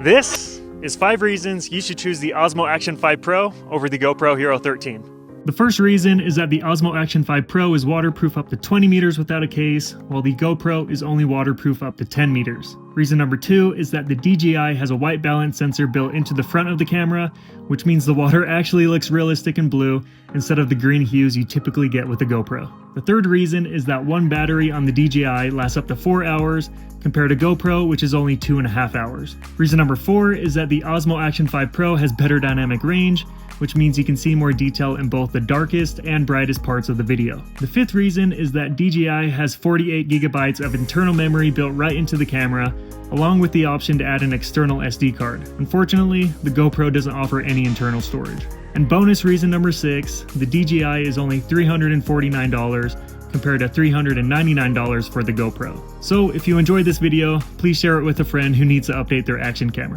This is 5 reasons you should choose the Osmo Action 5 Pro over the GoPro Hero 13. The first reason is that the Osmo Action 5 Pro is waterproof up to 20 meters without a case, while the GoPro is only waterproof up to 10 meters. Reason number 2 is that the DJI has a white balance sensor built into the front of the camera, which means the water actually looks realistic and blue instead of the green hues you typically get with the GoPro. The third reason is that one battery on the DJI lasts up to 4 hours compared to GoPro, which is only 2.5 hours. Reason number 4 is that the Osmo Action 5 Pro has better dynamic range, which means you can see more detail in both the darkest and brightest parts of the video. The fifth reason is that DJI has 48 gigabytes of internal memory built right into the camera, along with the option to add an external SD card. Unfortunately, the GoPro doesn't offer any internal storage. And bonus reason number 6, the DJI is only $349 compared to $399 for the GoPro. So if you enjoyed this video, please share it with a friend who needs to update their action camera.